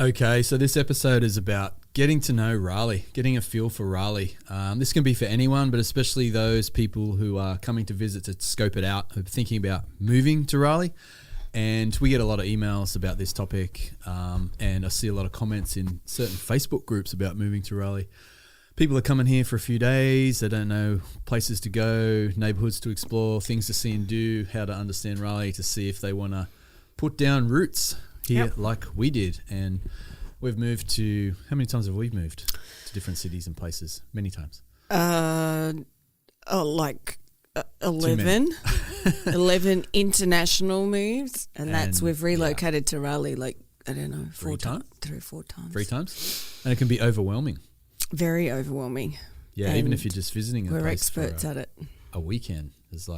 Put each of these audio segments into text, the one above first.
Okay, so this episode is about getting to know Raleigh, getting a feel for Raleigh. This can be for anyone, but especially those people who are coming to visit to scope it out, who are thinking about moving to Raleigh. And we get a lot of emails about this topic, and I see a lot of comments in certain Facebook groups about moving to Raleigh. People are coming here for a few days. They don't know places to go, neighbourhoods to explore, things to see and do, how to understand Raleigh, to see if they want to put down roots here like we did. And we've moved to, how many times have we moved to different cities and places? Many times. 11. 11 international moves. And we've relocated to Raleigh, I don't know, 3 or 4 times. 3 times? And it can be overwhelming. Very overwhelming. Yeah, and even if you're just visiting a we're place experts at it. A weekend is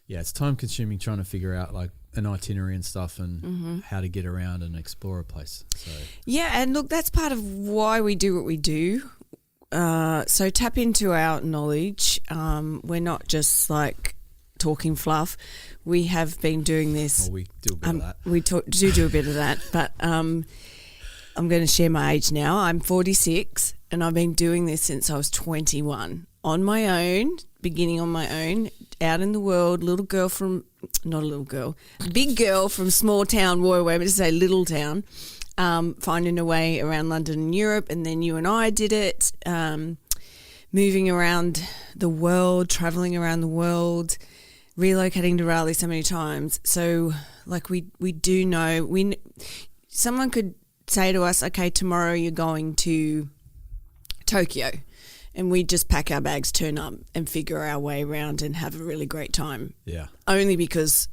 it's time consuming trying to figure out an itinerary and stuff and how to get around and explore a place. So yeah, and look, that's part of why we do what we do. So tap into our knowledge. We're not just talking fluff. We have been doing this. Well, we do a bit of that. We do a bit of that, but I'm going to share my age now. I'm 46, and I've been doing this since I was 21 on my own, beginning on my own, out in the world, big girl from small town Royal Weber, to say little town, finding a way around London and Europe, and then you and I did it, moving around the world, travelling around the world, relocating to Raleigh so many times. So we do know, someone could say to us, okay, tomorrow you're going to Tokyo, and we just pack our bags, turn up and figure our way around and have a really great time. Yeah. Only because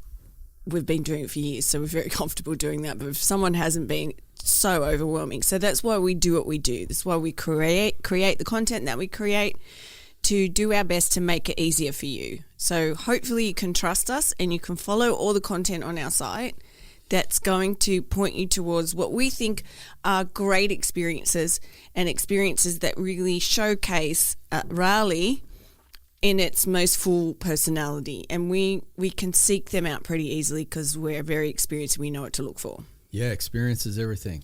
we've been doing it for years, so we're very comfortable doing that. But if someone hasn't been, so overwhelming. So that's why we do what we do. That's why we create the content that we create, to do our best to make it easier for you. So hopefully you can trust us and you can follow all the content on our site that's going to point you towards what we think are great experiences, and experiences that really showcase Raleigh in its most full personality. And we can seek them out pretty easily because we're very experienced and we know what to look for. Yeah, experience is everything.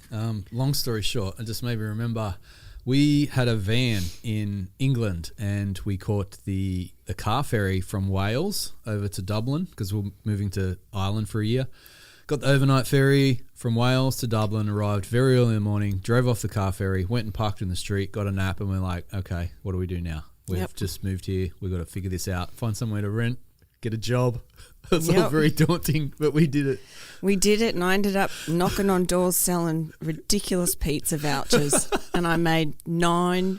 Long story short, I just made me remember, we had a van in England and we caught the car ferry from Wales over to Dublin because we're moving to Ireland for a year. Got the overnight ferry from Wales to Dublin, arrived very early in the morning, drove off the car ferry, went and parked in the street, got a nap, and we're like, okay, what do we do now? We've just moved here. We've got to figure this out, find somewhere to rent, get a job. It's all very daunting, but we did it. We did it, and I ended up knocking on doors selling ridiculous pizza vouchers, and I made €9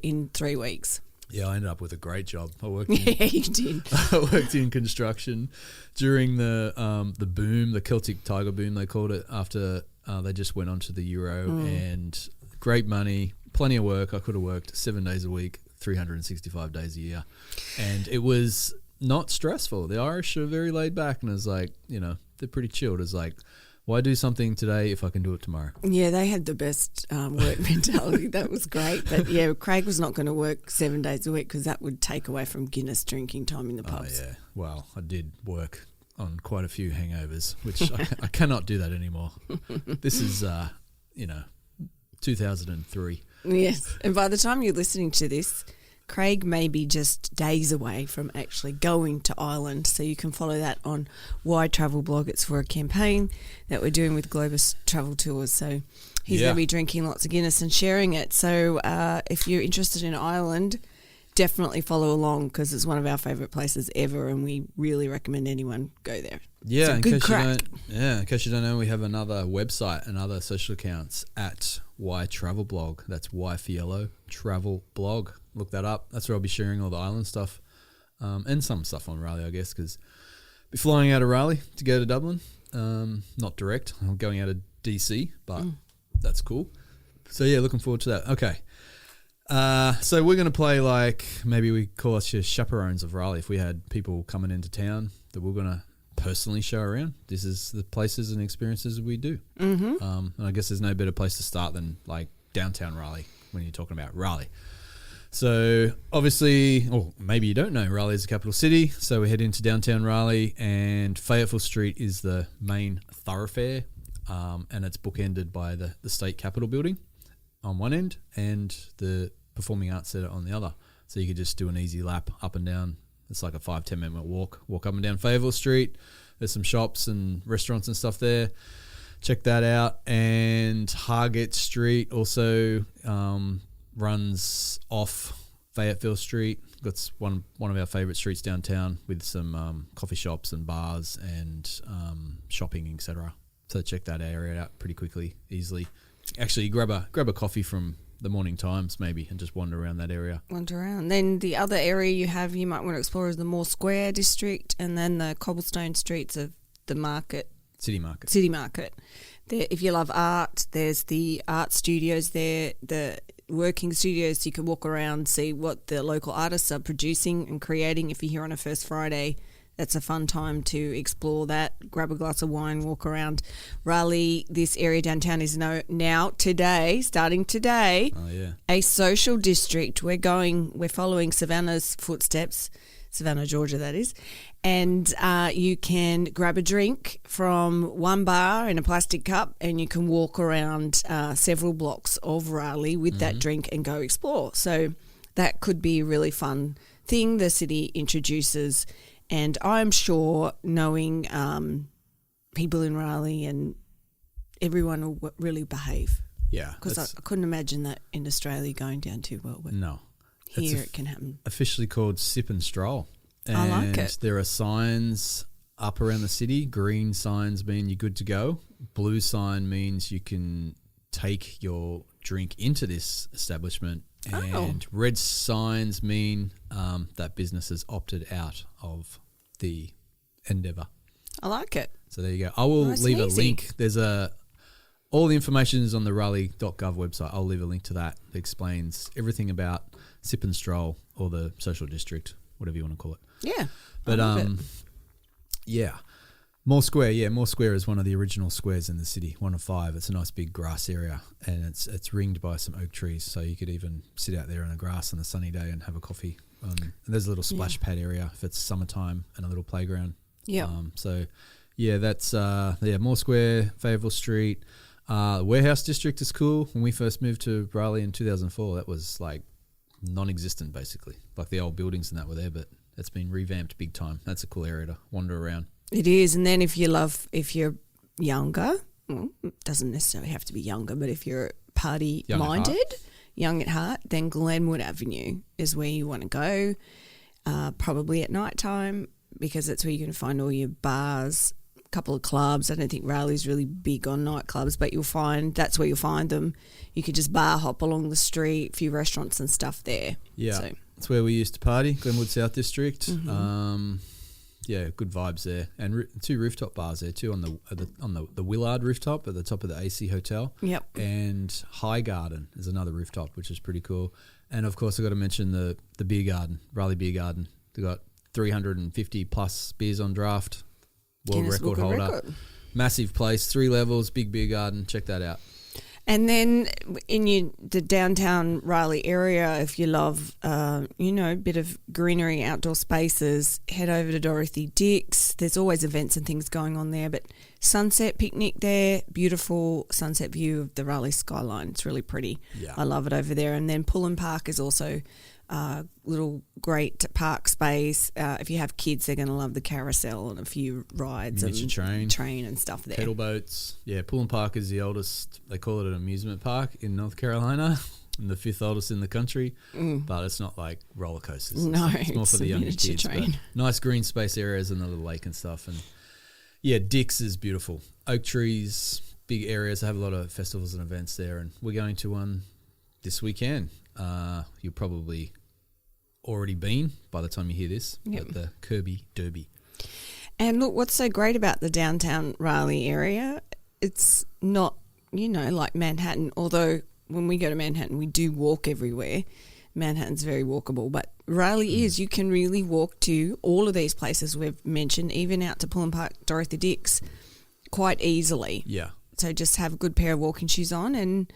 in 3 weeks. Yeah, I ended up with a great job. I worked you did. I worked in construction during the boom, the Celtic Tiger boom, they called it, after they just went on to the Euro, and great money, plenty of work. I could have worked 7 days a week, 365 days a year, and it was not stressful. The Irish are very laid back, and it's they're pretty chilled. It's why do something today if I can do it tomorrow? Yeah, they had the best work mentality. That was great. But yeah, Craig was not going to work 7 days a week because that would take away from Guinness drinking time in the pubs. Oh, yeah. Well, I did work on quite a few hangovers, which I cannot do that anymore. This is, 2003. Yes. And by the time you're listening to this, Craig may be just days away from actually going to Ireland, so you can follow that on Why Travel Blog. It's for a campaign that we're doing with Globus Travel Tours, so he's going to be drinking lots of Guinness and sharing it. So if you're interested in Ireland, definitely follow along because it's one of our favourite places ever, and we really recommend anyone go there. Yeah, in case you don't know, we have another website and other social accounts at Why Travel Blog. That's Y for yellow, Travel Blog. Look that up. That's where I'll be sharing all the island stuff, and some stuff on Raleigh, I guess, because I'll be flying out of Raleigh to go to Dublin. Not direct. I'm going out of DC, but that's cool. So yeah, looking forward to that. Okay. So we're going to play maybe we call us your chaperones of Raleigh. If we had people coming into town that we're going to personally show around, this is the places and experiences we do. And I guess there's no better place to start than downtown Raleigh when you're talking about Raleigh. So obviously, or maybe you don't know, Raleigh is the capital city. So we head into downtown Raleigh, and Fayetteville Street is the main thoroughfare and it's bookended by the State Capitol building on one end and the Performing Arts Centre on the other. So you could just do an easy lap up and down. It's like a 5-10 minute walk up and down Fayetteville Street. There's some shops and restaurants and stuff there. Check that out. And Hargate Street also runs off Fayetteville Street. That's one of our favourite streets downtown with some coffee shops and bars and shopping, etc. So check that area out pretty quickly, easily. Actually, grab a coffee from the Morning Times maybe and just wander around that area. Wander around. Then the other area you might want to explore is the Moore Square district, and then the cobblestone streets of the market. City Market. There, if you love art, there's the art studios there, the working studios. You can walk around, see what the local artists are producing and creating. If you're here on a first Friday, that's a fun time to explore that. Grab a glass of wine, walk around. Raleigh, this area downtown is starting today, a social district. We're following Savannah's footsteps, Savannah, Georgia, that is. And you can grab a drink from one bar in a plastic cup and you can walk around several blocks of Raleigh with that drink and go explore. So that could be a really fun thing the city introduces. And I'm sure knowing people in Raleigh and everyone will really behave. Yeah. Because I couldn't imagine that in Australia going down too well. But no. Here it can happen. Officially called Sip and Stroll. And I like it. There are signs up around the city. Green signs mean you're good to go. Blue sign means you can take your drink into this establishment. And red signs mean that business has opted out of the endeavour. I like it. So there you go. I will leave a link. There's all the information is on the Raleigh.gov website. I'll leave a link to that. That explains everything about Sip and Stroll or the social district, whatever you want to call it. Yeah. But yeah. Moore Square, Moore Square is one of the original squares in the city, one of 5. It's a nice big grass area and it's ringed by some oak trees, so you could even sit out there in the grass on a sunny day and have a coffee. And there's a little splash pad area if it's summertime and a little playground. Yeah. So, yeah, that's Moore Square, Fayetteville Street. Warehouse District is cool. When we first moved to Raleigh in 2004, that was like non-existent basically. Like the old buildings and that were there, but it's been revamped big time. That's a cool area to wander around. It is. And then if you're younger, it doesn't necessarily have to be younger, but if you're party-minded, young at heart, then Glenwood Avenue is where you want to go, probably at night time, because that's where you're going to find all your bars, a couple of clubs. I don't think Raleigh's really big on nightclubs, but that's where you'll find them. You could just bar hop along the street, a few restaurants and stuff there. Yeah, so that's where we used to party, Glenwood South District. Yeah, good vibes there, and 2 rooftop bars there too on the Willard rooftop at the top of the AC Hotel. Yep. And High Garden is another rooftop, which is pretty cool. And of course, I got to mention the beer garden, Raleigh Beer Garden. They got 350 plus beers on draft, world record holder, massive place, 3 levels, big beer garden. Check that out. And then in the downtown Raleigh area, if you love, a bit of greenery, outdoor spaces, head over to Dorothy Dix. There's always events and things going on there, but sunset picnic there, beautiful sunset view of the Raleigh skyline. It's really pretty. Yeah. I love it over there. And then Pullen Park is also a little great park space. If you have kids, they're going to love the carousel and a few rides and train and stuff there. Pedal boats. Yeah, Pullen Park is the oldest, they call it an amusement park in North Carolina, and the 5th oldest in the country, but it's not like roller coasters. No, it's more for the younger kids. Nice green space areas and the little lake and stuff. And yeah, Dix is beautiful. Oak trees, big areas. I have a lot of festivals and events there, and we're going to one this weekend. You'll probably already been by the time you hear this, at the Kirby Derby. And look, what's so great about the downtown Raleigh area, it's not, like Manhattan, although when we go to Manhattan, we do walk everywhere. Manhattan's very walkable, but Raleigh is, you can really walk to all of these places we've mentioned, even out to Pullen Park, Dorothy Dix, quite easily. Yeah. So just have a good pair of walking shoes on, and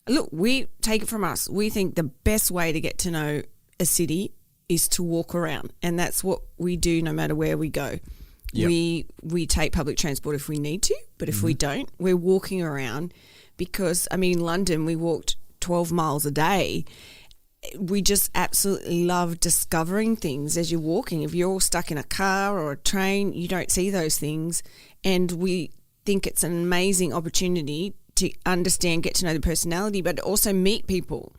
look, we take it from us. We think the best way to get to know a city is to walk around, and that's what we do no matter where we go. Yep. We take public transport if we need to, but if we don't, we're walking around because, I mean, in London we walked 12 miles a day. We just absolutely love discovering things as you're walking. If you're all stuck in a car or a train, you don't see those things, and we think it's an amazing opportunity to understand, get to know the personality, but also meet people.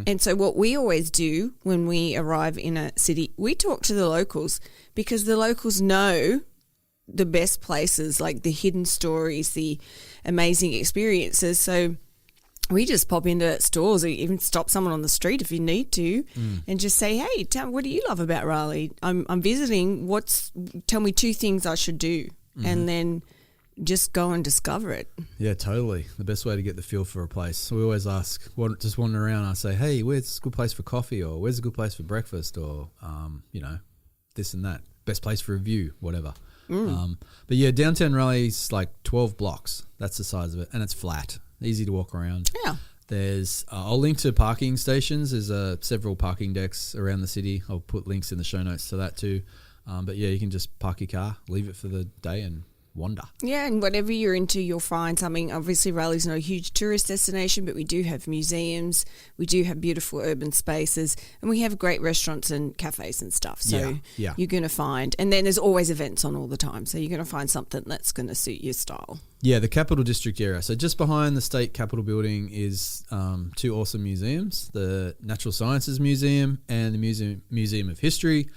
And so what we always do when we arrive in a city, we talk to the locals because the locals know the best places, like the hidden stories, the amazing experiences. So we just pop into stores or even stop someone on the street if you need to and just say, hey, what do you love about Raleigh? I'm visiting. Tell me 2 things I should do. And then just go and discover it. Yeah, totally. The best way to get the feel for a place. So we always ask, just wandering around, I say, hey, where's a good place for coffee, or where's a good place for breakfast, or, this and that. Best place for a view, whatever. But yeah, downtown Raleigh's like 12 blocks. That's the size of it. And it's flat. Easy to walk around. Yeah. There's, I'll link to parking stations. There's several parking decks around the city. I'll put links in the show notes to that too. But yeah, you can just park your car, leave it for the day and wander. Yeah, and whatever you're into, you'll find something. Obviously, Raleigh's not a huge tourist destination, but we do have museums, we do have beautiful urban spaces, and we have great restaurants and cafes and stuff. So you're going to find, and then there's always events on all the time, so you're going to find something that's going to suit your style. Yeah, the Capital District area. So just behind the State Capitol building is 2 awesome museums, the Natural Sciences Museum and the Museum of History.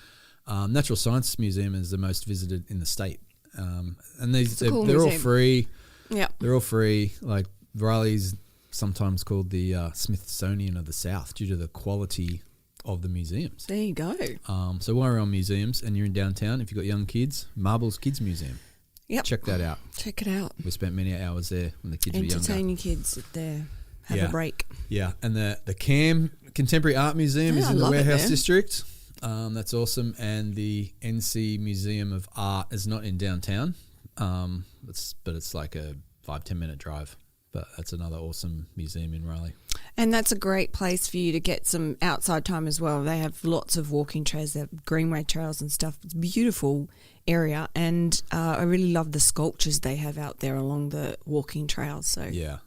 Natural Sciences Museum is the most visited in the state. And they're all free. Yeah, they're all free. Like Raleigh's sometimes called the Smithsonian of the South due to the quality of the museums. There you go. So while we're on museums and you're in downtown, if you've got young kids, Marbles Kids Museum. Yep. Check that out. Check it out. We spent many hours there when the kids were younger. Entertain your kids there. Have a break. Yeah, and the CAM Contemporary Art Museum is in the Warehouse District. That's awesome. And the NC Museum of Art is not in downtown, but it's like a 5-10 minute drive. But that's another awesome museum in Raleigh. And that's a great place for you to get some outside time as well. They have lots of walking trails, they have greenway trails and stuff. It's a beautiful area, and I really love the sculptures they have out there along the walking trails. So yeah.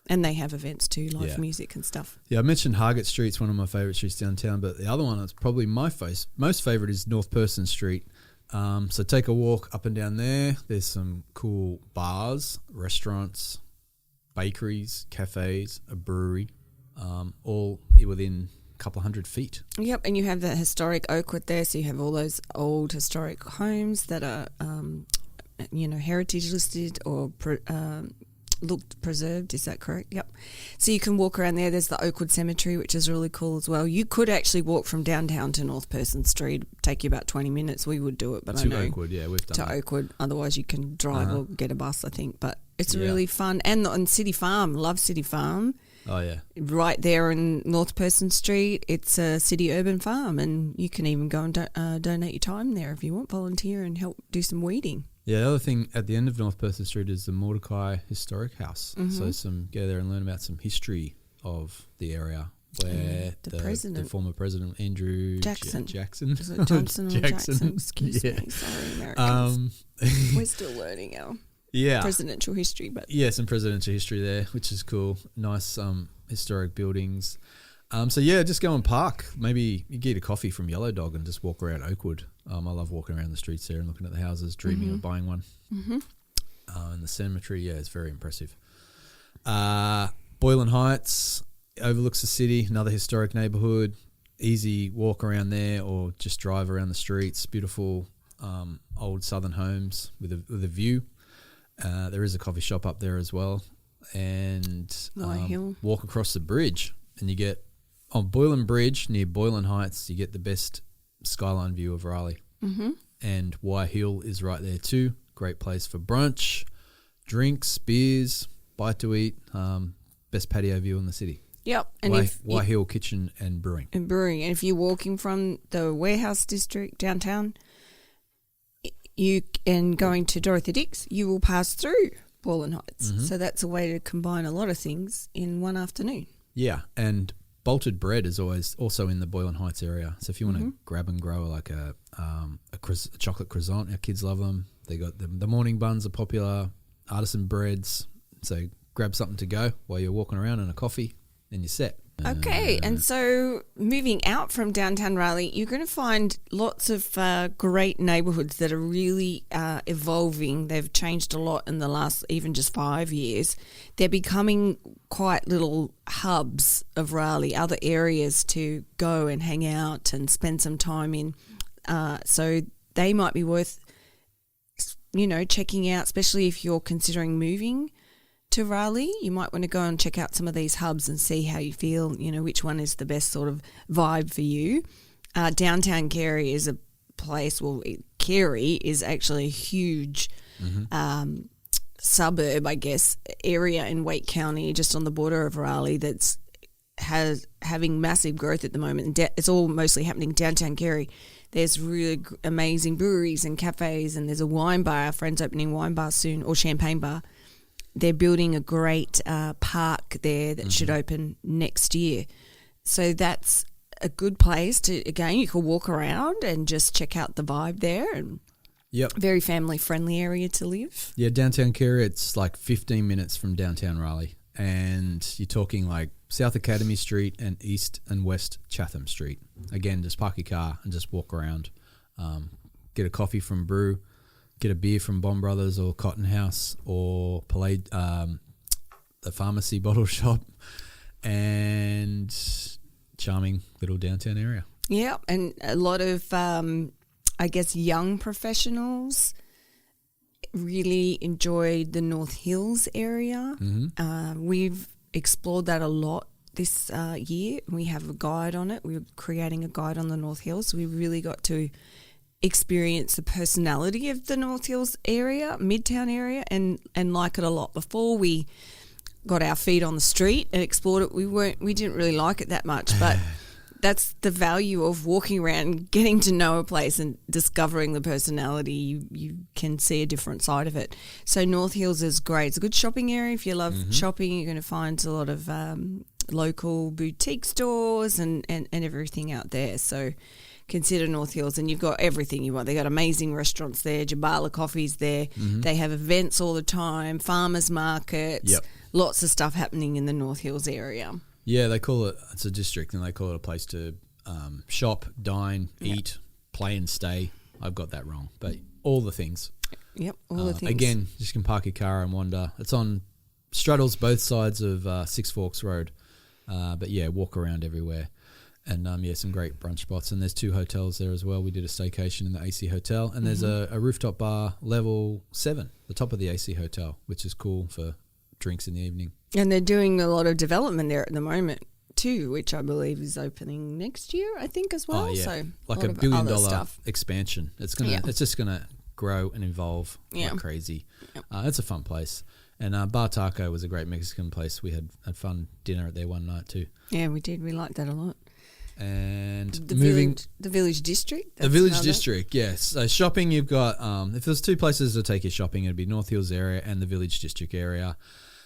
And they have events too, live music and stuff. Yeah, I mentioned Hargett Street's one of my favourite streets downtown, but the other one that's probably my most favourite is North Person Street. So take a walk up and down there. There's some cool bars, restaurants, bakeries, cafes, a brewery, all within a couple of 100 feet. Yep, and you have the historic Oakwood there, so you have all those old historic homes that are, heritage listed or looked preserved. Is that correct? Yep. So you can walk around there. There's the Oakwood Cemetery, which is really cool as well. You could actually walk from downtown to North Person Street. Take you about 20 minutes. We would do it, but I know Oakwood. Yeah, we've done to that. Oakwood. Otherwise, you can drive or get a bus, I think. But it's really fun. And on City Farm, love City Farm. Oh yeah, right there in North Person Street. It's a city urban farm, and you can even go and donate your time there if you want, volunteer and help do some weeding. Yeah, the other thing at the end of North Person Street is the Mordecai Historic House. So go there and learn about some history of the area where the former president Andrew Jackson. Is it Johnson or Jackson? Excuse me. Sorry, Americans. We're still learning our presidential history. But some presidential history there, which is cool. Nice historic buildings. Just go and park. Maybe you get a coffee from Yellow Dog and just walk around Oakwood. I love walking around the streets there and looking at the houses, dreaming of buying one. And the cemetery, it's very impressive. Boylan Heights overlooks the city, another historic neighbourhood. Easy walk around there or just drive around the streets. Beautiful old southern homes with a view. There is a coffee shop up there as well. And walk across the bridge and you get on Boylan Bridge near Boylan Heights, you get the best skyline view of Raleigh. And Wye Hill is right there too. Great place for brunch, drinks, beers, bite to eat, best patio view in the city. Yep. And Wye Hill Kitchen and Brewing. And if you're walking from the Warehouse District downtown, going to Dorothy Dix, you will pass through Boylan Heights. So that's a way to combine a lot of things in one afternoon. Yeah, and Bolted Bread is always also in the Boylan Heights area. So if you want to grab and grow like a chocolate croissant, our kids love them. They got the morning buns are popular, artisan breads. So grab something to go while you're walking around and a coffee, and you're set. Okay, and so moving out from downtown Raleigh, you're going to find lots of great neighbourhoods that are really evolving. They've changed a lot in the last even just 5 years. They're becoming quite little hubs of Raleigh, other areas to go and hang out and spend some time in. So they might be worth, checking out, especially if you're considering moving to Raleigh. You might want to go and check out some of these hubs and see how you feel, which one is the best sort of vibe for you. Downtown Carey is a place, Carey is actually a huge suburb, I guess, area in Wake County, just on the border of Raleigh, that's having massive growth at the moment. It's all mostly happening downtown Carey. There's really amazing breweries and cafes, and there's a wine bar. Our friend's opening a wine bar soon, or champagne bar. They're building a great park there that should open next year. So that's a good place to, again, you can walk around and just check out the vibe there. And very family-friendly area to live. Yeah, downtown Carey, it's like 15 minutes from downtown Raleigh. And you're talking like South Academy Street and East and West Chatham Street. Again, just park your car and just walk around. Get a coffee from Brew. Get a beer from Bond Brothers or Cotton House or the pharmacy bottle shop, and charming little downtown area. Yeah, and a lot of, young professionals really enjoyed the North Hills area. We've explored that a lot this year. We have a guide on it. We're creating a guide on the North Hills. So we really got to experience the personality of the North Hills area, Midtown area, and like it a lot. Before we got our feet on the street and explored it, we didn't really like it that much, but that's the value of walking around, getting to know a place and discovering the personality. You can see a different side of it. So North Hills is great. It's a good shopping area. If you love shopping, you're going to find a lot of local boutique stores and everything out there. So consider North Hills, and you've got everything you want. They got amazing restaurants there. Jabala Coffee's there. They have events all the time, farmers markets, lots of stuff happening in the North Hills area. Yeah, they call it's a district, and they call it a place to shop, dine, eat, play and stay. I've got that wrong, but all the things. Yep, all the things. Again, just can park your car and wander. It's on straddles both sides of Six Forks Road, but yeah, walk around everywhere. And some great brunch spots. And there's 2 hotels there as well. We did a staycation in the AC Hotel, and there's a rooftop bar, level 7, the top of the AC Hotel, which is cool for drinks in the evening. And they're doing a lot of development there at the moment too, which I believe is opening next year, I think, as well. Oh, yeah. So like a $1 billion expansion. It's just gonna grow and evolve like crazy. Yep. It's a fun place. And Bar Taco was a great Mexican place. We had fun dinner at there one night too. Yeah, we did. We liked that a lot. And the Village District. The Village District, yes. So shopping, you've got if there's 2 places to take you shopping, it'd be North Hills area and the Village District area.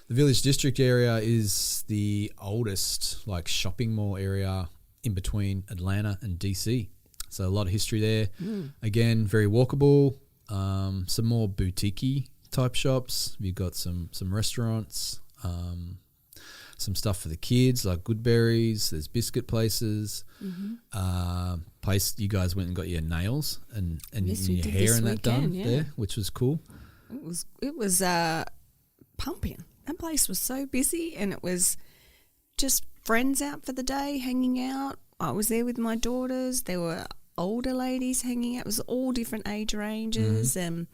The Village District area is the oldest shopping mall area in between Atlanta and DC. So a lot of history there. Again, very walkable. Some more boutique-y type shops. You've got some restaurants. Some stuff for the kids like Goodberries. There's biscuit places. Place you guys went and got your nails and your hair and that done there, which was cool. It was pumping. That place was so busy, and it was just friends out for the day, hanging out. I was there with my daughters. There were older ladies hanging out. It was all different age ranges, and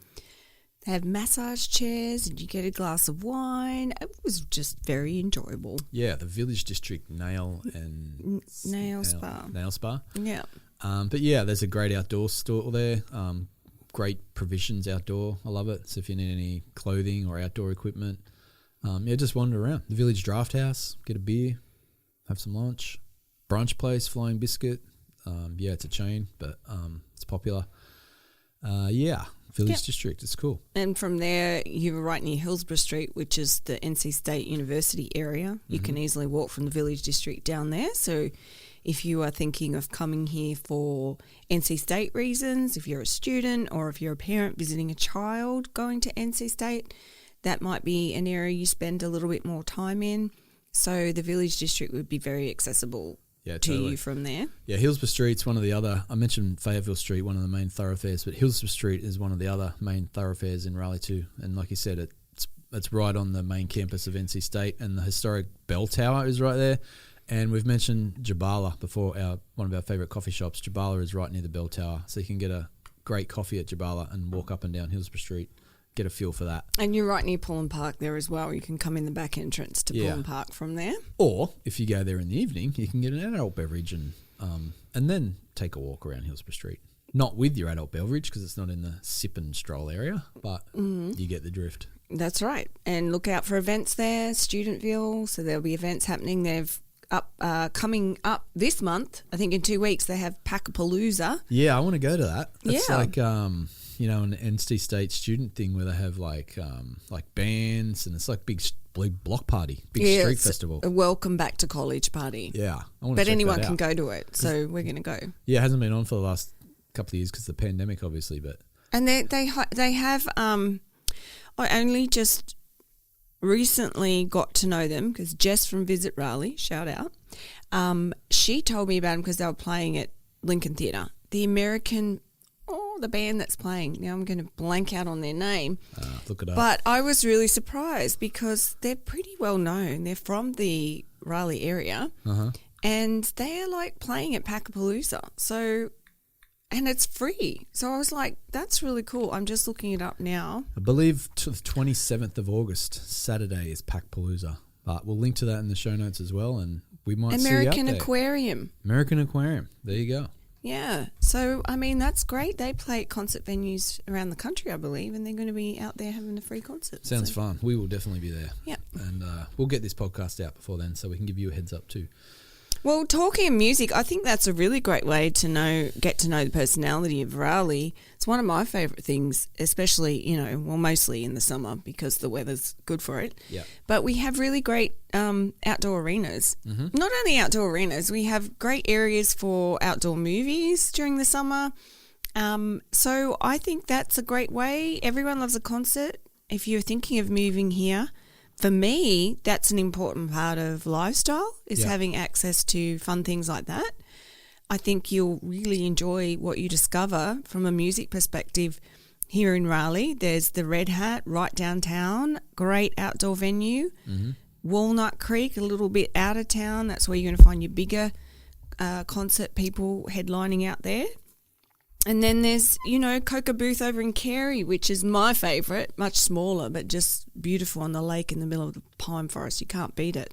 they have massage chairs, and you get a glass of wine. It was just very enjoyable. Yeah, the Village District Nail Spa. Yeah. But yeah, there's a great outdoor store there. Great provisions outdoor. I love it. So if you need any clothing or outdoor equipment, just wander around. The Village Draft House, get a beer, have some lunch. Brunch place, Flying Biscuit. It's a chain, but it's popular. Village District. It's cool. And from there, you're right near Hillsborough Street, which is the NC State University area. You can easily walk from the Village District down there. So if you are thinking of coming here for NC State reasons, if you're a student or if you're a parent visiting a child going to NC State, that might be an area you spend a little bit more time in. So the Village District would be very accessible to you from there. Yeah, Hillsborough Street's one of the other, I mentioned Fayetteville Street, one of the main thoroughfares, but Hillsborough Street is one of the other main thoroughfares in Raleigh too. And like you said, it's right on the main campus of NC State, and the historic bell tower is right there. And we've mentioned Jabala before, one of our favourite coffee shops. Jabala is right near the bell tower, so you can get a great coffee at Jabala and walk up and down Hillsborough Street, get a feel for that. And you're right near Pullen Park there as well. You can come in the back entrance to Pullen Park from there. Or if you go there in the evening, you can get an adult beverage and then take a walk around Hillsborough Street. Not with your adult beverage because it's not in the sip and stroll area, but you get the drift. That's right. And look out for events there, Studentville. So there'll be events happening. Coming up this month, I think in 2 weeks, they have Packapalooza. Yeah, I want to go to that. It's like, an NC State student thing where they have like bands, and it's like big block party, big street festival. A welcome back to college party. Yeah, I want to but check anyone that can out. go to it, so we're going to go. Yeah, it hasn't been on for the last couple of years because of the pandemic, obviously. But and they have. I only just recently got to know them because Jess from Visit Raleigh, shout out, she told me about them because they were playing at Lincoln Theatre. The band that's playing. Now I'm going to blank out on their name. Look it up. But I was really surprised because they're pretty well known. They're from the Raleigh area and they are like playing at Packapalooza. So, and it's free. So I was like, that's really cool. I'm just looking it up now. I believe the 27th of August, Saturday, is Packapalooza. But we'll link to that in the show notes as well, and we might see you up there. Aquarium. American Aquarium. There you go. Yeah. So, I mean, that's great. They play at concert venues around the country, I believe, and they're going to be out there having a free concert. Sounds fun. We will definitely be there. Yeah. And we'll get this podcast out before then so we can give you a heads up too. Well, talking of music, I think that's a really great way to get to know the personality of Raleigh. It's one of my favourite things, especially, mostly in the summer because the weather's good for it. Yeah. But we have really great outdoor arenas. Mm-hmm. Not only outdoor arenas, we have great areas for outdoor movies during the summer. So I think that's a great way. Everyone loves a concert. If you're thinking of moving here, for me, that's an important part of lifestyle is having access to fun things like that. I think you'll really enjoy what you discover from a music perspective here in Raleigh. There's the Red Hat right downtown, great outdoor venue. Mm-hmm. Walnut Creek, a little bit out of town. That's where you're going to find your bigger concert people headlining out there. And then there's, Coca Booth over in Carey, which is my favourite, much smaller, but just beautiful on the lake in the middle of the pine forest. You can't beat it.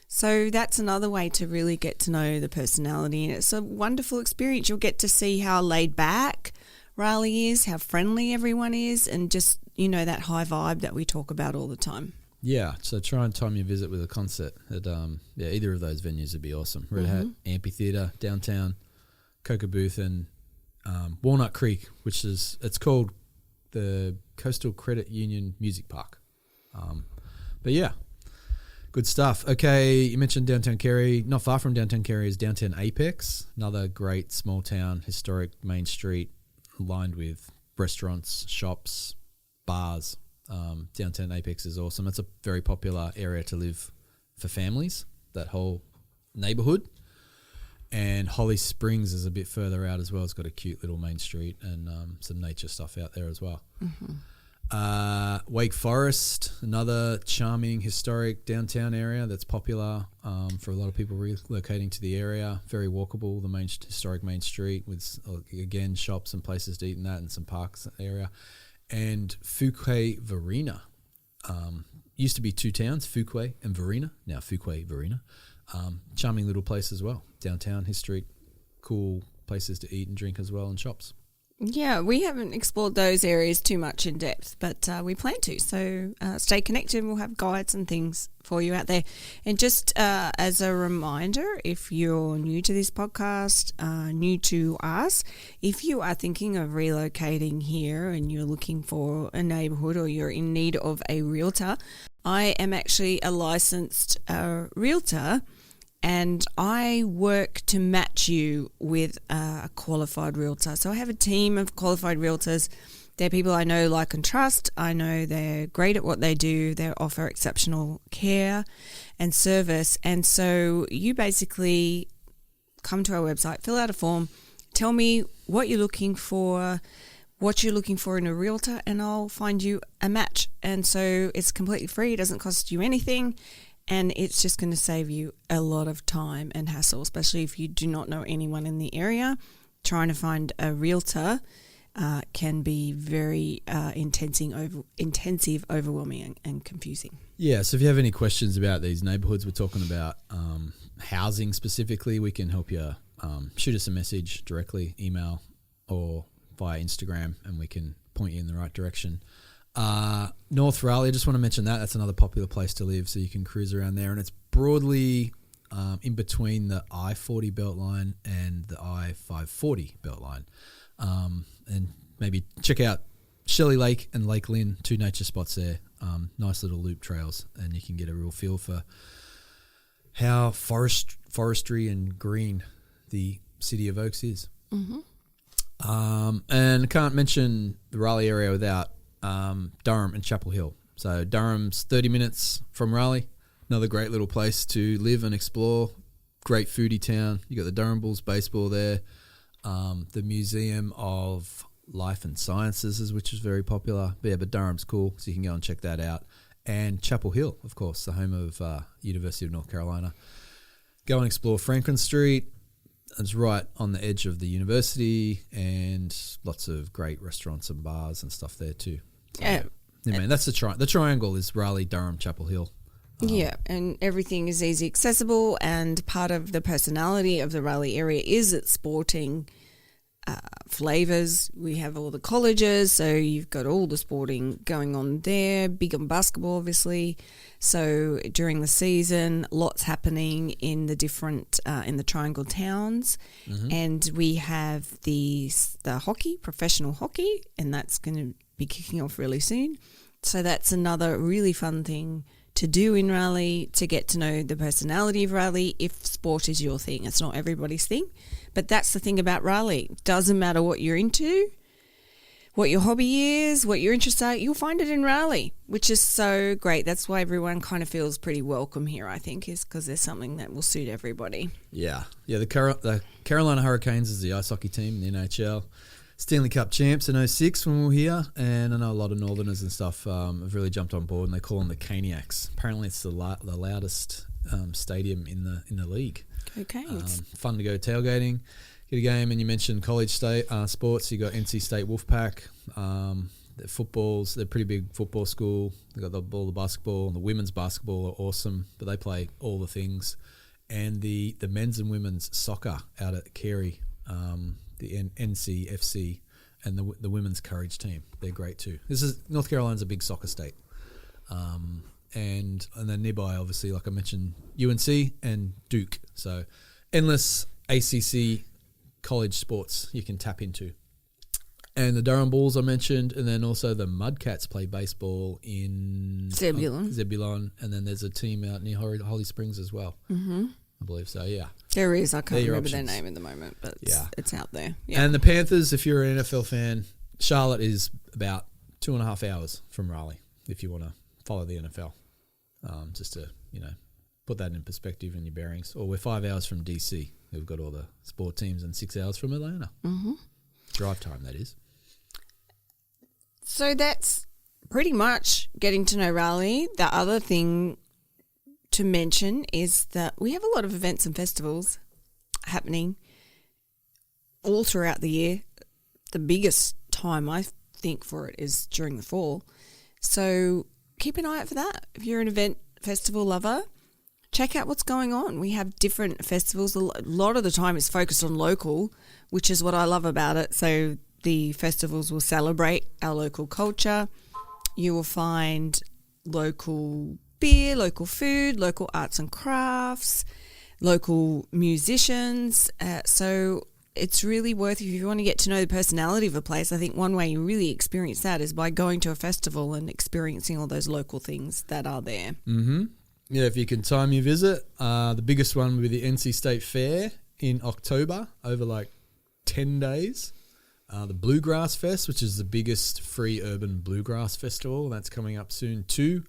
So that's another way to really get to know the personality. And it's a wonderful experience. You'll get to see how laid back Raleigh is, how friendly everyone is, and just, that high vibe that we talk about all the time. Yeah, so try and time your visit with a concert at either of those venues would be awesome. Red Hat, Amphitheatre, downtown, Coca Booth, and Walnut Creek, it's called the Coastal Credit Union Music Park. But yeah, good stuff. Okay, you mentioned downtown Carey. Not far from downtown Carey is downtown Apex, another great small town, historic main street lined with restaurants, shops, bars. Downtown Apex is awesome. It's a very popular area to live for families, that whole neighbourhood. And Holly Springs is a bit further out as well. It's got a cute little main street and some nature stuff out there as well. Mm-hmm. Wake Forest, another charming historic downtown area that's popular for a lot of people relocating to the area. Very walkable, the historic main street with, again, shops and places to eat and that, and some parks area. And Fuquay Varina. Used to be two towns, Fuquay and Varina. Now Fuquay Varina. Charming little place as well. Downtown, historic, cool places to eat and drink as well, and shops. Yeah, we haven't explored those areas too much in depth, but we plan to. So stay connected. We'll have guides and things for you out there. And just as a reminder, if you're new to this podcast, new to us, if you are thinking of relocating here and you're looking for a neighbourhood or you're in need of a realtor, I am actually a licensed realtor. And I work to match you with a qualified realtor. So I have a team of qualified realtors. They're people I know, like, and trust. I know they're great at what they do. They offer exceptional care and service. And so you basically come to our website, fill out a form, tell me what you're looking for, what you're looking for in a realtor, and I'll find you a match. And so it's completely free. It doesn't cost you anything. And it's just going to save you a lot of time and hassle, especially if you do not know anyone in the area. Trying to find a realtor can be very intensive, overwhelming and confusing. Yeah, so if you have any questions about these neighbourhoods, we're talking about housing specifically, we can help you. Shoot us a message directly, email, or via Instagram, and we can point you in the right direction. North Raleigh, I just want to mention that. That's another popular place to live, so you can cruise around there. And it's broadly in between the I-40 Beltline and the I-540 Beltline. And maybe check out Shelley Lake and Lake Lynn, 2 nature spots there. Nice little loop trails, and you can get a real feel for how forestry and green the city of Oaks is. Mm-hmm. And I can't mention the Raleigh area without Durham and Chapel Hill. So Durham's 30 minutes from Raleigh. Another great little place to live and explore. Great foodie town. You got the Durham Bulls baseball there. The Museum of Life and Sciences, which is very popular. But yeah, but Durham's cool, so you can go and check that out. And Chapel Hill, of course, the home of University of North Carolina. Go and explore Franklin Street. It's right on the edge of the university, and lots of great restaurants and bars and stuff there too. Yeah, man, that's the triangle is Raleigh, Durham, Chapel Hill. Yeah, and everything is easy accessible, and part of the personality of the Raleigh area is its sporting flavours. We have all the colleges, so you've got all the sporting going on there, big on basketball obviously. So during the season, lots happening in the different, in the triangle towns. Mm-hmm. And we have the hockey, professional hockey, and that's going to be kicking off really soon. So that's another really fun thing to do in Raleigh, to get to know the personality of Raleigh if sport is your thing. It's not everybody's thing, but that's the thing about Raleigh. Doesn't matter what you're into, what your hobby is, what your interests are, you'll find it in Raleigh, which is so great. That's why everyone kind of feels pretty welcome here, I think, is because there's something that will suit everybody. Yeah. The Carolina Hurricanes is the ice hockey team in the NHL. Stanley Cup champs in 06 when we were here, and I know a lot of Northerners and stuff have really jumped on board, and they call them the Caniacs. Apparently, it's the loudest stadium in the league. Okay. Fun to go tailgating, get a game, and you mentioned college sports. You got NC State Wolfpack. The footballs, they're a pretty big football school. They got all the basketball, and the women's basketball are awesome, but they play all the things. And the men's and women's soccer out at Carey. The NCFC and the women's courage team, they're great too. North Carolina's a big soccer state, and then nearby, obviously, like I mentioned, UNC and Duke. So endless ACC college sports you can tap into. And the Durham Bulls I mentioned, and then also the Mudcats play baseball in Zebulon, and then there's a team out near Holly Springs as well. Mm-hmm. I believe so, yeah. There is. I can't remember their name at the moment, but it's out there. Yeah. And the Panthers, if you're an NFL fan, Charlotte is about 2.5 hours from Raleigh if you want to follow the NFL. Just to, put that in perspective in your bearings. Or we're 5 hours from DC. We've got all the sport teams, and 6 hours from Atlanta. Mm-hmm. Drive time, that is. So that's pretty much getting to know Raleigh. The other thing to mention is that we have a lot of events and festivals happening all throughout the year. The biggest time I think for it is during the fall. So keep an eye out for that. If you're an event festival lover, check out what's going on. We have different festivals. A lot of the time it's focused on local, which is what I love about it. So the festivals will celebrate our local culture. You will find local beer, local food, local arts and crafts, local musicians. So it's really worth it if you want to get to know the personality of a place. I think one way you really experience that is by going to a festival and experiencing all those local things that are there. Mm-hmm. Yeah, if you can time your visit, the biggest one will be the NC State Fair in October over like 10 days. The Bluegrass Fest, which is the biggest free urban bluegrass festival, that's coming up soon too.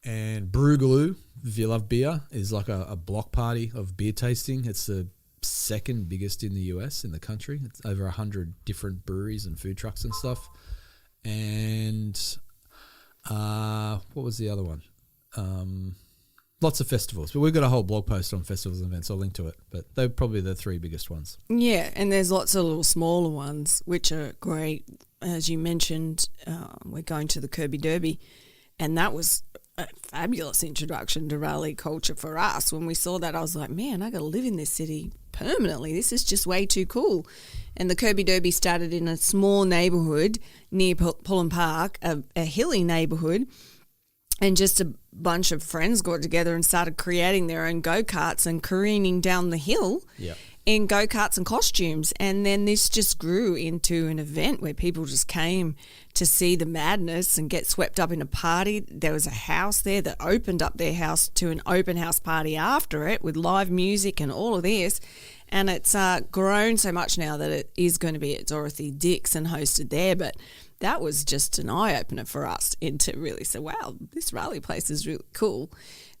And Broogaloo, if you love beer, is like a block party of beer tasting. It's the second biggest in the US, in the country. It's over 100 different breweries and food trucks and stuff. And what was the other one? Lots of festivals, but we've got a whole blog post on festivals and events. I'll link to it, but they're probably the three biggest ones. Yeah, and there's lots of little smaller ones, which are great. As you mentioned, we're going to the Kirby Derby, and that was a fabulous introduction to Raleigh culture for us. When we saw that, I was like, man, I got to live in this city permanently. This is just way too cool. And the Kirby Derby started in a small neighbourhood near Pullen Park, a hilly neighbourhood, and just a bunch of friends got together and started creating their own go-karts and careening down the hill in go-karts and costumes. And then this just grew into an event where people just came to see the madness and get swept up in a party. There was a house there that opened up their house to an open house party after it with live music and all of this. And it's grown so much now that it is going to be at Dorothy Dixon hosted there. But that was just an eye-opener for us into really say, wow, this Raleigh place is really cool.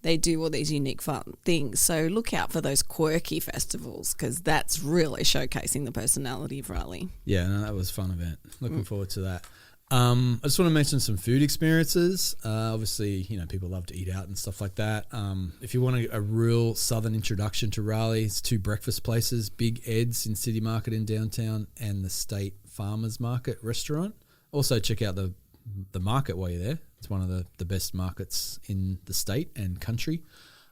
They do all these unique fun things. So look out for those quirky festivals because that's really showcasing the personality of Raleigh. Yeah, no, that was a fun event. Looking forward to that. I just want to mention some food experiences. Obviously, you know, people love to eat out and stuff like that. If you want a real southern introduction to Raleigh, it's two breakfast places, Big Ed's in City Market in downtown and the State Farmers Market restaurant. Also check out the market while you're there. It's one of the best markets in the state and country.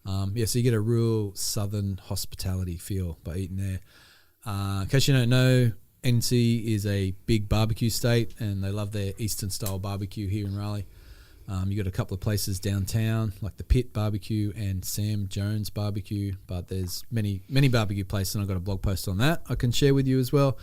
So you get a real southern hospitality feel by eating there. In case you don't know, NC is a big barbecue state and they love their Eastern style barbecue here in Raleigh. You got a couple of places downtown like the Pit Barbecue and Sam Jones Barbecue, but there's many barbecue places and I've got a blog post on that I can share with you as well.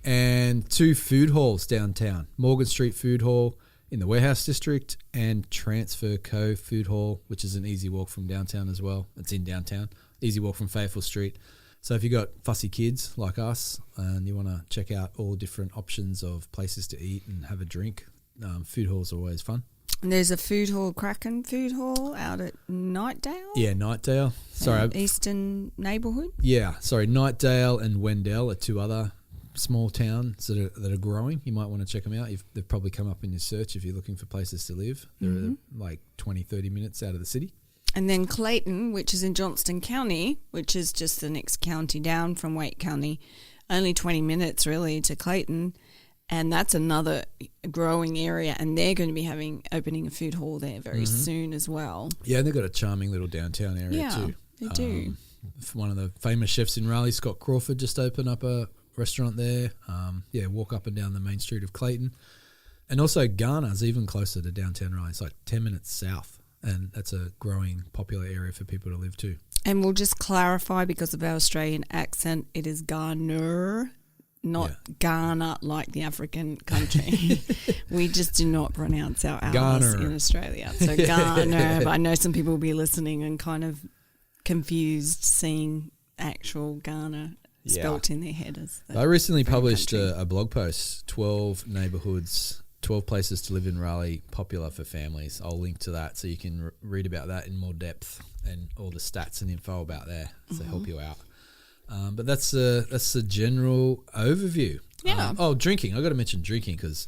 And two food halls downtown, Morgan Street Food Hall in the Warehouse District and Transfer Co. Food Hall, which is an easy walk from downtown as well. It's in downtown, easy walk from Faithful Street. So if you've got fussy kids like us and you want to check out all different options of places to eat and have a drink, food halls are always fun. And there's a food hall, Kraken Food Hall out at Nightdale? Yeah, Nightdale. Sorry. Eastern neighbourhood? Yeah, sorry. Nightdale and Wendell are two other small towns that are growing. You might want to check them out. They've probably come up in your search if you're looking for places to live. They're like 20-30 minutes out of the city. And then Clayton, which is in Johnston County, which is just the next county down from Wake County, only 20 minutes really to Clayton, and that's another growing area, and they're going to be opening a food hall there very soon as well. Yeah, they've got a charming little downtown area too. They do. One of the famous chefs in Raleigh, Scott Crawford, just opened up a restaurant there. Walk up and down the main street of Clayton. And also Ghana's even closer to downtown Raleigh. It's like 10 minutes south, and that's a growing popular area for people to live too. And we'll just clarify, because of our Australian accent, it is Ghana, not Ghana like the African country. We just do not pronounce our R's in Australia. So Ghana, but I know some people will be listening and kind of confused seeing actual Ghana spelt in their head. I recently published a blog post, 12 neighbourhoods, 12 places to live in Raleigh, popular for families. I'll link to that so you can read about that in more depth and all the stats and info about there to help you out. But that's the general overview. Yeah. Drinking. I've got to mention drinking because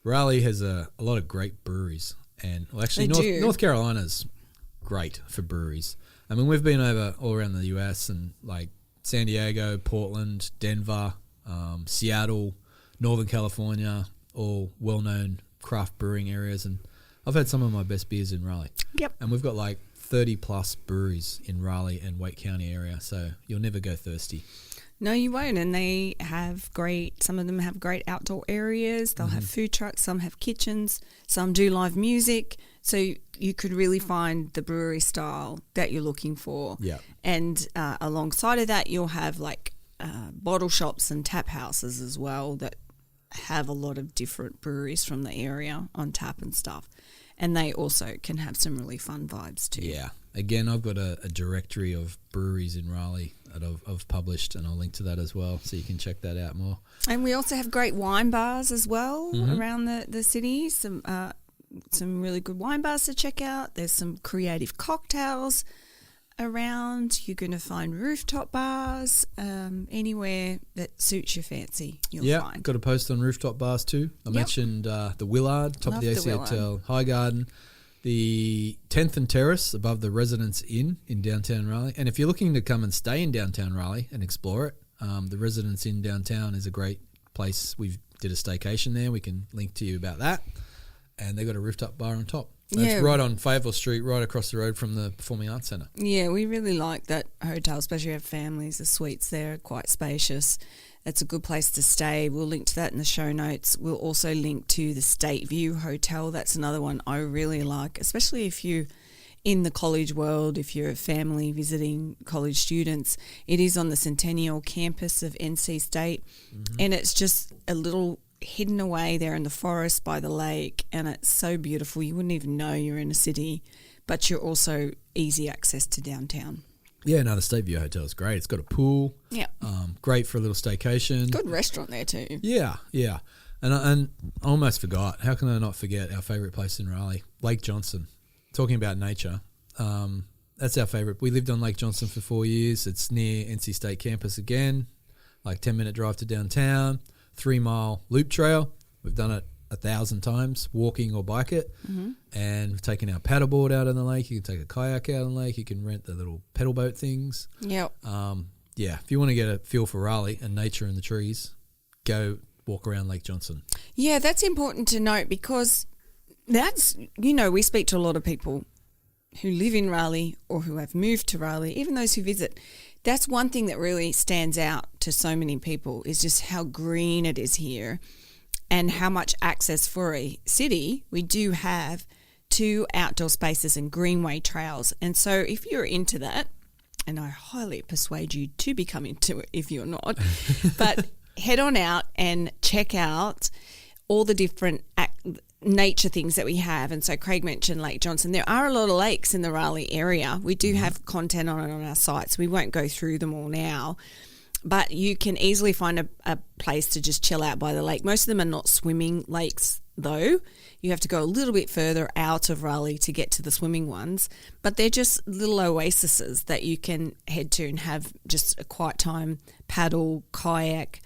Raleigh has a lot of great breweries. And North Carolina's great for breweries. I mean, we've been over all around the US and like San Diego, Portland, Denver, Seattle, Northern California, all well-known craft brewing areas. And I've had some of my best beers in Raleigh. Yep. And we've got like 30 plus breweries in Raleigh and Wake County area, so you'll never go thirsty. No, you won't. And they have some of them have great outdoor areas. They'll have food trucks, some have kitchens, some do live music. So you could really find the brewery style that you're looking for. Yeah. And alongside of that, you'll have like bottle shops and tap houses as well that have a lot of different breweries from the area on tap and stuff. And they also can have some really fun vibes too. Yeah. Again, I've got a directory of breweries in Raleigh that I've published, and I'll link to that as well, so you can check that out more. And we also have great wine bars as well around the city. Some really good wine bars to check out. There's some creative cocktails around. You're going to find rooftop bars anywhere that suits your fancy. You'll find. Got a post on rooftop bars too. I mentioned the Willard, top of the AC Hotel, High Garden, the 10th and Terrace above the Residence Inn in downtown Raleigh. And if you're looking to come and stay in downtown Raleigh and explore it, the Residence Inn downtown is a great place. We did a staycation there. We can link to you about that. And they got a rooftop bar on top. It's right on Fayetteville Street, right across the road from the Performing Arts Centre. Yeah, we really like that hotel, especially have families. The suites there are quite spacious. It's a good place to stay. We'll link to that in the show notes. We'll also link to the StateView Hotel. That's another one I really like, especially if you're in the college world, if you're a family visiting college students. It is on the Centennial campus of NC State, and it's just a little hidden away there in the forest by the lake, and it's so beautiful. You wouldn't even know you're in a city, but you're also easy access to downtown. Yeah, no, the StateView Hotel is great. It's got a pool. Yeah. Great for a little staycation. Good restaurant there too. Yeah. And I almost forgot. How can I not forget our favourite place in Raleigh, Lake Johnson. Talking about nature, that's our favourite. We lived on Lake Johnson for 4 years. It's near NC State campus again, like 10-minute drive to downtown, 3-mile loop trail. We've done it 1,000 times, walking or bike it. And we've taken our paddleboard out on the lake. You can take a kayak out on the lake. You can rent the little pedal boat things. Yep. If you want to get a feel for Raleigh and nature and the trees, go walk around Lake Johnson. Yeah, that's important to note because that's, we speak to a lot of people who live in Raleigh or who have moved to Raleigh, even those who visit. That's one thing that really stands out to so many people is just how green it is here and how much access for a city we do have to outdoor spaces and greenway trails. And so if you're into that, and I highly persuade you to become into it if you're not, but head on out and check out all the different nature things that we have. And so Craig mentioned Lake Johnson. There are a lot of lakes in the Raleigh area. We do have content on it on our site, so we won't go through them all now. But you can easily find a place to just chill out by the lake. Most of them are not swimming lakes, though. You have to go a little bit further out of Raleigh to get to the swimming ones. But they're just little oases that you can head to and have just a quiet time, paddle, kayak,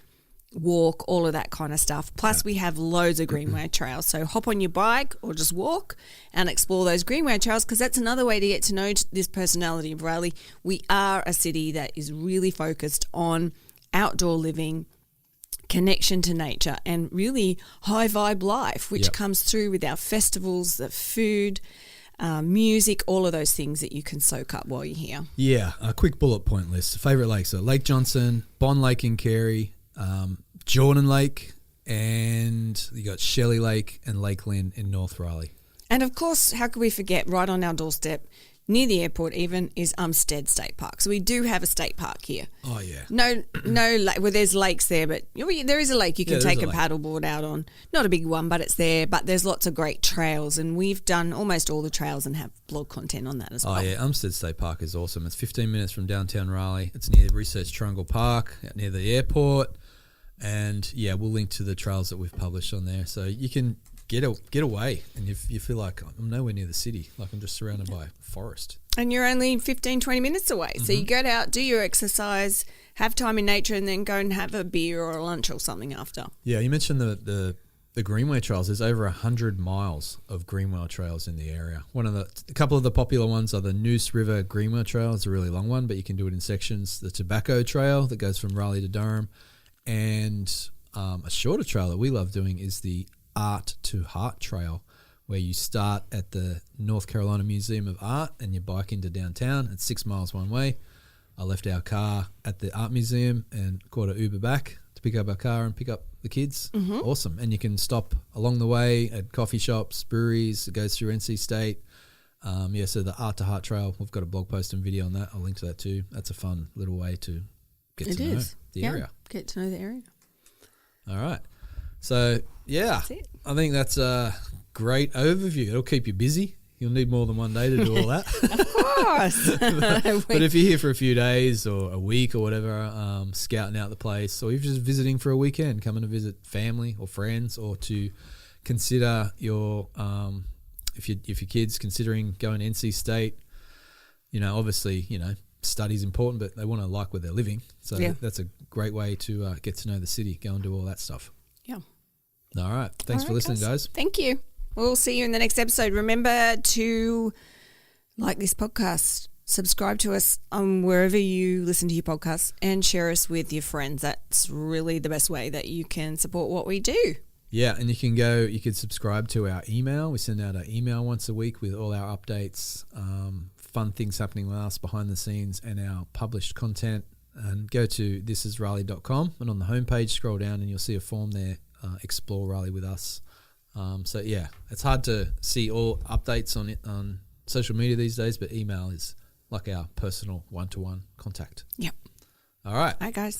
walk, all of that kind of stuff. Plus, we have loads of greenway trails. So hop on your bike or just walk and explore those greenway trails, because that's another way to get to know this personality of Raleigh. We are a city that is really focused on outdoor living, connection to nature, and really high vibe life, which comes through with our festivals, the food, music, all of those things that you can soak up while you're here. Yeah, a quick bullet point list. Favourite lakes are Lake Johnson, Bond Lake in Carey, Jordan Lake, and you got Shelley Lake and Lake Lynn in North Raleigh. And of course, how could we forget, right on our doorstep, near the airport even, is Umstead State Park. So we do have a state park here. Oh, yeah. No, well, there's lakes there, but there is a lake you can take a paddleboard out on. Not a big one, but it's there. But there's lots of great trails, and we've done almost all the trails and have blog content on that as well. Oh, yeah, Umstead State Park is awesome. It's 15 minutes from downtown Raleigh. It's near Research Triangle Park, near the airport. And, yeah, we'll link to the trails that we've published on there. So you can get away, and if you feel like I'm nowhere near the city, like I'm just surrounded by forest. And you're only 15, 20 minutes away. So you go out, do your exercise, have time in nature, and then go and have a beer or a lunch or something after. Yeah, you mentioned the Greenway trails. There's over 100 miles of Greenway trails in the area. A couple of the popular ones are the Noose River Greenway Trail. It's a really long one, but you can do it in sections. The Tobacco Trail that goes from Raleigh to Durham. And a shorter trail that we love doing is the Art to Heart Trail, where you start at the North Carolina Museum of Art and you bike into downtown. It's 6 miles one way. I left our car at the art museum and caught an Uber back to pick up our car and pick up the kids. Awesome. And you can stop along the way at coffee shops, breweries. It goes through NC State. So the Art to Heart Trail, we've got a blog post and video on that. I'll link to that too. That's a fun little way to get to know the area. Get to know the area. All right. So, yeah, That's it. I think that's a great overview. It'll keep you busy. You'll need more than one day to do all that. Of course. But if you're here for a few days or a week or whatever, scouting out the place, or you're just visiting for a weekend, coming to visit family or friends, or to consider your if your kid's considering going to NC State, obviously, study's important, but they want to like where they're living. So that's a great way to get to know the city, go and do all that stuff. Yeah. All right. Thanks for listening, guys. Thank you. We'll see you in the next episode. Remember to like this podcast, subscribe to us on wherever you listen to your podcasts, and share us with your friends. That's really the best way that you can support what we do. Yeah, and you could subscribe to our email. We send out an email once a week with all our updates, fun things happening with us behind the scenes, and our published content. And go to thisisraleigh.com, and on the homepage, scroll down and you'll see a form there, Explore Raleigh with us. It's hard to see all updates on social media these days, but email is like our personal one-to-one contact. Yep. All right. All right, guys.